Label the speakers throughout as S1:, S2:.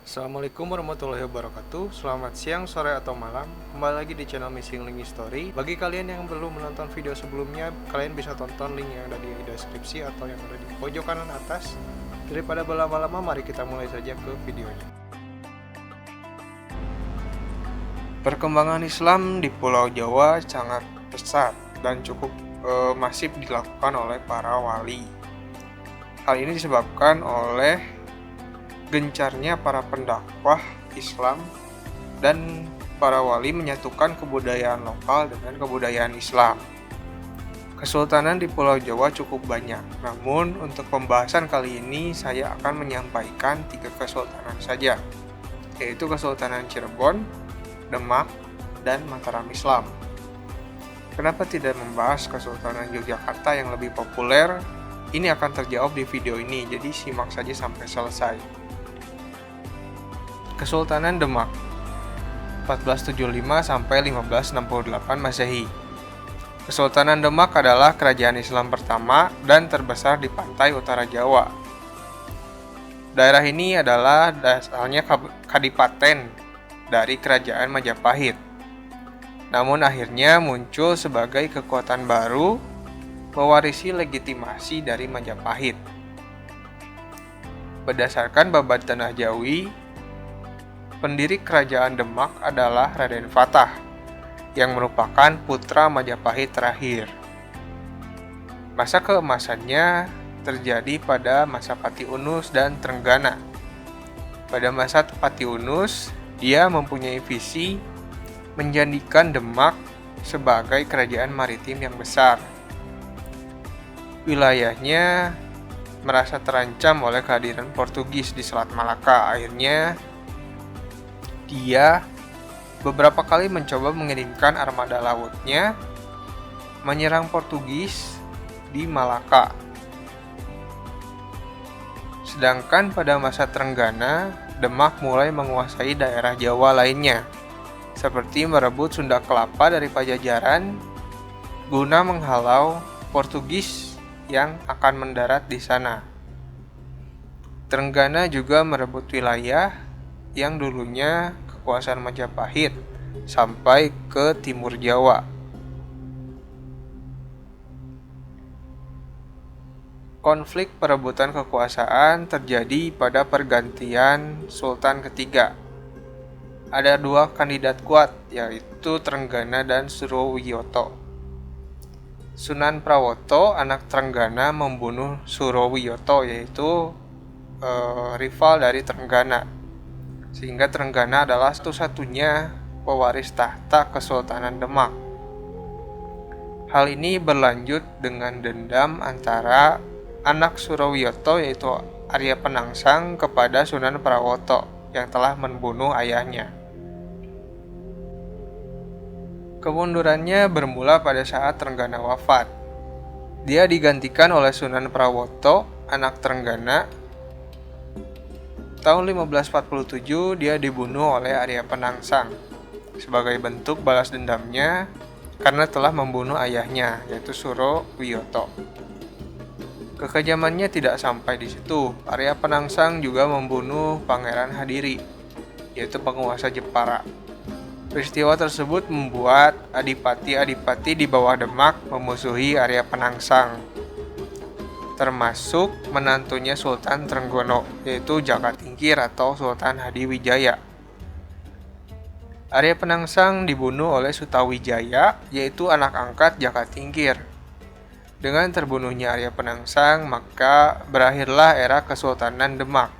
S1: Assalamualaikum warahmatullahi wabarakatuh. Selamat siang, sore, atau malam. Kembali lagi di channel Missing Link History. Bagi kalian yang belum menonton video sebelumnya, kalian bisa tonton link yang ada di deskripsi atau yang ada di pojok kanan atas. Daripada berlama-lama, mari kita mulai saja ke videonya. Perkembangan Islam di Pulau Jawa sangat pesat dan cukup masif dilakukan oleh para wali. Hal ini disebabkan oleh gencarnya para pendakwah Islam dan para wali menyatukan kebudayaan lokal dengan kebudayaan Islam. Kesultanan di Pulau Jawa cukup banyak, namun untuk pembahasan kali ini saya akan menyampaikan 3 kesultanan saja, yaitu Kesultanan Cirebon, Demak, dan Mataram Islam. Kenapa tidak membahas Kesultanan Yogyakarta yang lebih populer? Ini akan terjawab di video ini, jadi simak saja sampai selesai. Kesultanan Demak 1475 sampai 1568 Masehi. Kesultanan Demak adalah kerajaan Islam pertama dan terbesar di pantai utara Jawa. Daerah ini adalah asalnya kadipaten dari kerajaan Majapahit. Namun akhirnya muncul sebagai kekuatan baru mewarisi legitimasi dari Majapahit. Berdasarkan Babad Tanah Jawi, pendiri kerajaan Demak adalah Raden Fatah, yang merupakan putra Majapahit terakhir. Masa keemasannya terjadi pada masa Pati Unus dan Trenggana. Pada masa Pati Unus, dia mempunyai visi menjadikan Demak sebagai kerajaan maritim yang besar. Wilayahnya merasa terancam oleh kehadiran Portugis di Selat Malaka. Akhirnya dia beberapa kali mencoba mengirimkan armada lautnya menyerang Portugis di Malaka. Sedangkan pada masa Trenggana, Demak mulai menguasai daerah Jawa lainnya, seperti merebut Sunda Kelapa dari Pajajaran guna menghalau Portugis yang akan mendarat di sana. Trenggana juga merebut wilayah yang dulunya kekuasaan Majapahit sampai ke timur Jawa. Konflik perebutan kekuasaan terjadi pada pergantian Sultan ketiga. Ada 2 kandidat kuat, yaitu Trenggana dan Surowiyoto. Sunan Prawoto, anak Trenggana, membunuh Surowiyoto, yaitu rival dari Trenggana, sehingga Trenggana adalah satu-satunya pewaris tahta Kesultanan Demak. Hal ini berlanjut dengan dendam antara anak Surowiyoto, yaitu Arya Penangsang, kepada Sunan Prawoto yang telah membunuh ayahnya. Kemundurannya bermula pada saat Trenggana wafat. Dia digantikan oleh Sunan Prawoto, anak Trenggana. Tahun 1547 dia dibunuh oleh Arya Penangsang sebagai bentuk balas dendamnya karena telah membunuh ayahnya, yaitu Surowiyoto. Kekejamannya tidak sampai di situ. Arya Penangsang juga membunuh Pangeran Hadiri, yaitu penguasa Jepara. Peristiwa tersebut membuat adipati-adipati di bawah Demak memusuhi Arya Penangsang, termasuk menantunya Sultan Trenggono, yaitu Jaka Tingkir atau Sultan Hadiwijaya. Arya Penangsang dibunuh oleh Sutawijaya, yaitu anak angkat Jaka Tingkir. Dengan terbunuhnya Arya Penangsang, maka berakhirlah era Kesultanan Demak.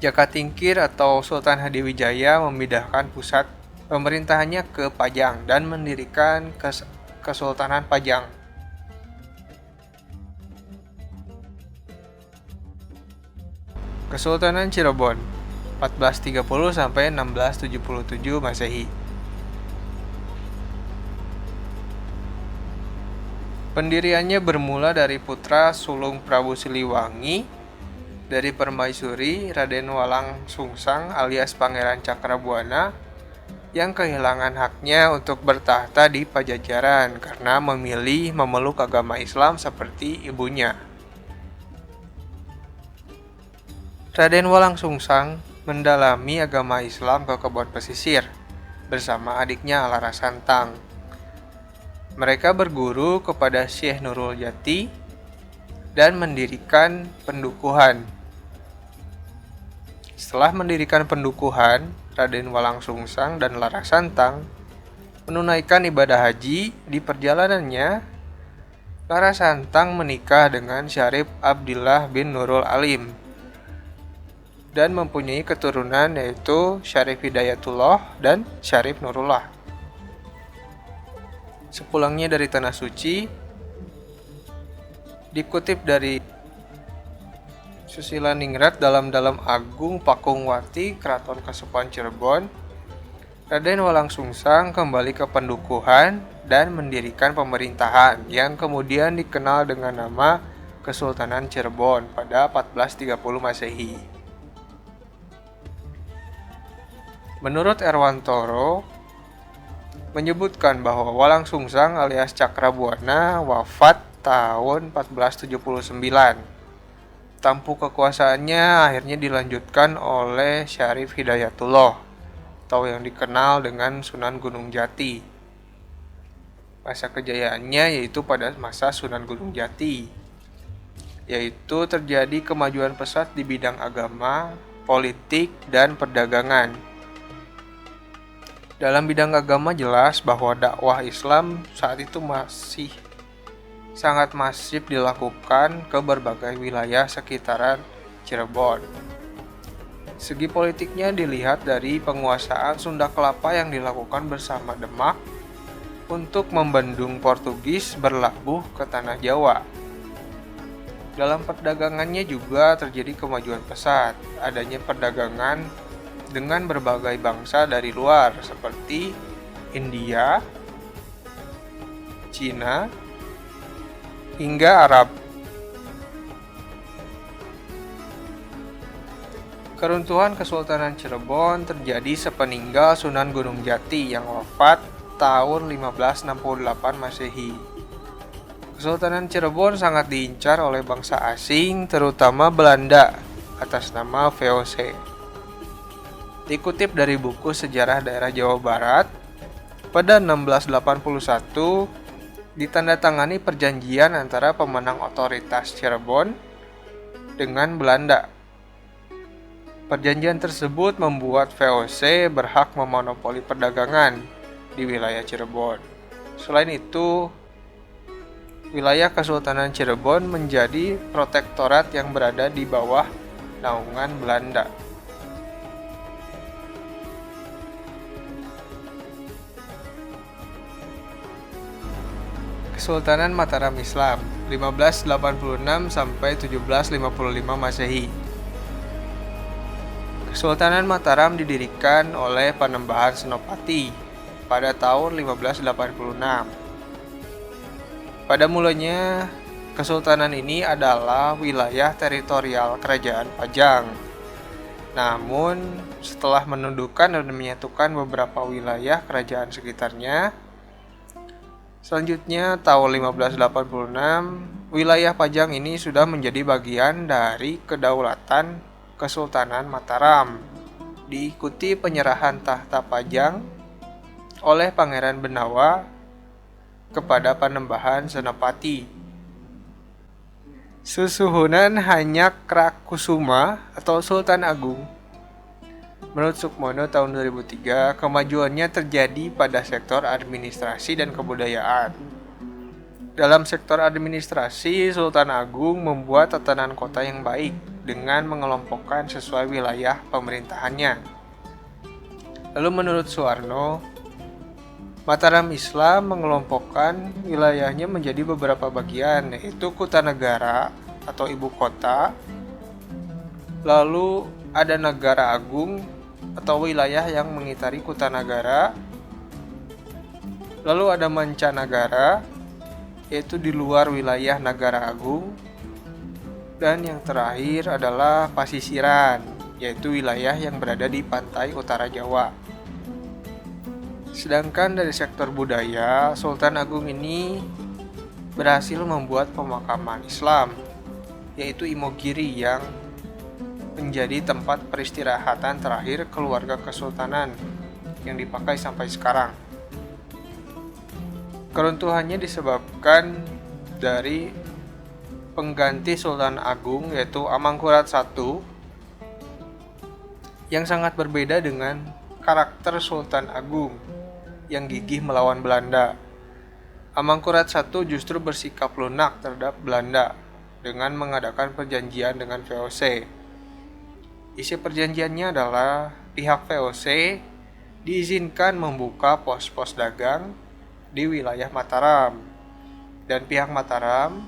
S1: Jaka Tingkir atau Sultan Hadiwijaya memindahkan pusat pemerintahannya ke Pajang dan mendirikan Kesultanan Pajang. Kesultanan Cirebon 1430 sampai 1677 Masehi. Pendiriannya bermula dari putra sulung Prabu Siliwangi dari Permaisuri, Raden Walang Sungsang alias Pangeran Cakrabuana, yang kehilangan haknya untuk bertahta di Pajajaran karena memilih memeluk agama Islam seperti ibunya. Raden Walang Sungsang mendalami agama Islam ke Kebon Pesisir bersama adiknya Lara Santang. Mereka berguru kepada Syekh Nurul Jati dan mendirikan pendukuhan. Setelah mendirikan pendukuhan, Raden Walang Sungsang dan Lara Santang menunaikan ibadah haji. Di perjalanannya, Lara Santang menikah dengan Syarif Abdillah bin Nurul Alim dan mempunyai keturunan yaitu Syarif Hidayatullah dan Syarif Nurullah. Sepulangnya dari Tanah Suci, dikutip dari Susila Ningrat dalam Agung Pakungwati Keraton Kasepuhan Cirebon, Raden Walang Sungsang kembali ke pendukuhan dan mendirikan pemerintahan yang kemudian dikenal dengan nama Kesultanan Cirebon pada 1430 Masehi. Menurut Erwantoro, menyebutkan bahwa Walang Sungsang alias Cakrabuana wafat tahun 1479. Tampuk kekuasaannya akhirnya dilanjutkan oleh Syarif Hidayatullah atau yang dikenal dengan Sunan Gunung Jati. Masa kejayaannya yaitu pada masa Sunan Gunung Jati, yaitu terjadi kemajuan pesat di bidang agama, politik, dan perdagangan. Dalam bidang agama jelas bahwa dakwah Islam saat itu masih sangat masif dilakukan ke berbagai wilayah sekitaran Cirebon. Segi politiknya dilihat dari penguasaan Sunda Kelapa yang dilakukan bersama Demak untuk membendung Portugis berlabuh ke tanah Jawa. Dalam perdagangannya juga terjadi kemajuan pesat, adanya perdagangan dengan berbagai bangsa dari luar seperti India, Cina, hingga Arab. Keruntuhan Kesultanan Cirebon terjadi sepeninggal Sunan Gunung Jati yang wafat tahun 1568 Masehi. Kesultanan Cirebon sangat diincar oleh bangsa asing, terutama Belanda, atas nama VOC. Dikutip dari buku Sejarah Daerah Jawa Barat, pada 1681 ditandatangani perjanjian antara pemenang otoritas Cirebon dengan Belanda. Perjanjian tersebut membuat VOC berhak memonopoli perdagangan di wilayah Cirebon. Selain itu, wilayah Kesultanan Cirebon menjadi protektorat yang berada di bawah naungan Belanda. Kesultanan Mataram Islam 1586 sampai 1755 Masehi. Kesultanan Mataram didirikan oleh Panembahan Senopati pada tahun 1586. Pada mulanya, kesultanan ini adalah wilayah teritorial Kerajaan Pajang. Namun, setelah menundukkan dan menyatukan beberapa wilayah kerajaan sekitarnya, selanjutnya, tahun 1586, wilayah Pajang ini sudah menjadi bagian dari kedaulatan Kesultanan Mataram. Diikuti penyerahan tahta Pajang oleh Pangeran Benawa kepada Panembahan Senopati. Susuhunan Hanyak Rakusuma atau Sultan Agung. Menurut Sukmono tahun 2003, kemajuannya terjadi pada sektor administrasi dan kebudayaan. Dalam sektor administrasi, Sultan Agung membuat tatanan kota yang baik dengan mengelompokkan sesuai wilayah pemerintahannya. Lalu menurut Suwarno, Mataram Islam mengelompokkan wilayahnya menjadi beberapa bagian, yaitu Kutanegara atau ibu kota, lalu ada Negara Agung atau wilayah yang mengitari Kutanagara, lalu ada Mancanagara, yaitu di luar wilayah Negara Agung, dan yang terakhir adalah Pasisiran, yaitu wilayah yang berada di pantai utara Jawa. Sedangkan dari sektor budaya, Sultan Agung ini berhasil membuat pemakaman Islam, yaitu Imogiri yang menjadi tempat peristirahatan terakhir keluarga kesultanan yang dipakai sampai sekarang. Keruntuhannya disebabkan dari pengganti Sultan Agung yaitu Amangkurat I yang sangat berbeda dengan karakter Sultan Agung yang gigih melawan Belanda. Amangkurat I justru bersikap lunak terhadap Belanda dengan mengadakan perjanjian dengan VOC. Isi perjanjiannya adalah pihak VOC diizinkan membuka pos-pos dagang di wilayah Mataram, dan pihak Mataram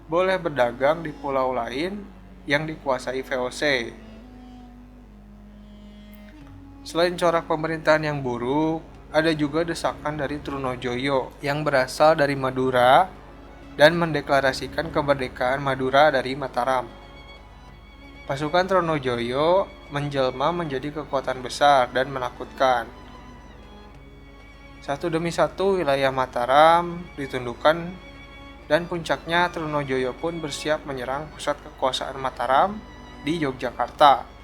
S1: boleh berdagang di pulau lain yang dikuasai VOC. Selain corak pemerintahan yang buruk, ada juga desakan dari Trunojoyo yang berasal dari Madura dan mendeklarasikan kemerdekaan Madura dari Mataram. Pasukan Trunojoyo menjelma menjadi kekuatan besar dan menakutkan. Satu demi satu wilayah Mataram ditundukkan dan puncaknya Trunojoyo pun bersiap menyerang pusat kekuasaan Mataram di Yogyakarta.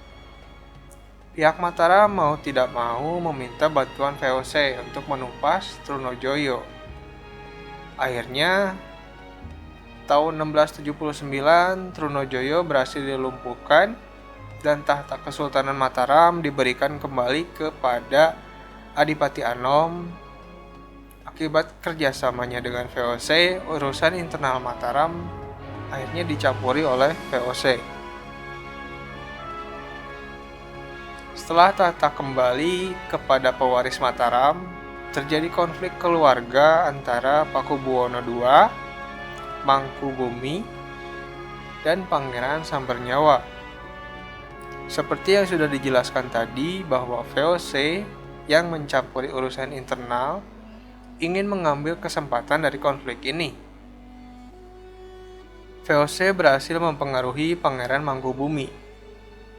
S1: Pihak Mataram mau tidak mau meminta bantuan VOC untuk menumpas Trunojoyo. Akhirnya, tahun 1679 Trunojoyo berhasil dilumpuhkan dan tahta Kesultanan Mataram diberikan kembali kepada Adipati Anom. Akibat kerjasamanya dengan VOC, urusan internal Mataram akhirnya dicampuri oleh VOC. Setelah tahta kembali kepada pewaris Mataram, terjadi konflik keluarga antara Pakubuwono II, Mangkubumi, dan Pangeran Sambernyawa. Seperti yang sudah dijelaskan tadi bahwa VOC yang mencampuri urusan internal ingin mengambil kesempatan dari konflik ini. VOC berhasil mempengaruhi Pangeran Mangkubumi.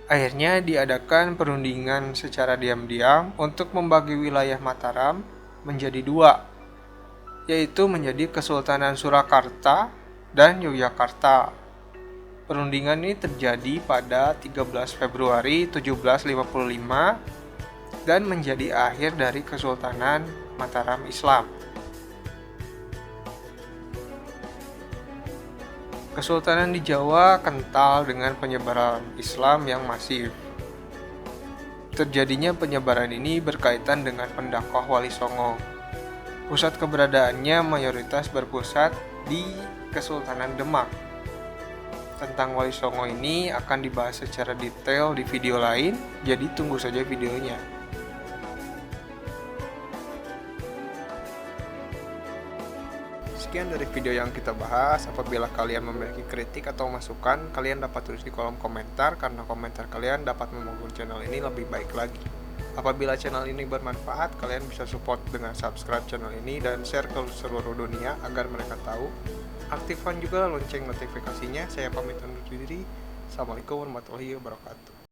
S1: Akhirnya diadakan perundingan secara diam-diam untuk membagi wilayah Mataram menjadi dua, yaitu menjadi Kesultanan Surakarta dan Yogyakarta. Perundingan ini terjadi pada 13 Februari 1755 dan menjadi akhir dari Kesultanan Mataram Islam. Kesultanan di Jawa kental dengan penyebaran Islam yang masif. Terjadinya penyebaran ini berkaitan dengan pendakwah Wali Songo. Pusat keberadaannya mayoritas berpusat di Kesultanan Demak. Tentang Wali Songo ini akan dibahas secara detail di video lain, jadi tunggu saja videonya. Sekian dari video yang kita bahas. Apabila kalian memiliki kritik atau masukan, kalian dapat tulis di kolom komentar, karena komentar kalian dapat membangun channel ini lebih baik lagi. Apabila channel ini bermanfaat, kalian bisa support dengan subscribe channel ini dan share ke seluruh dunia agar mereka tahu. Aktifkan juga lonceng notifikasinya. Saya pamit undur diri. Assalamualaikum warahmatullahi wabarakatuh.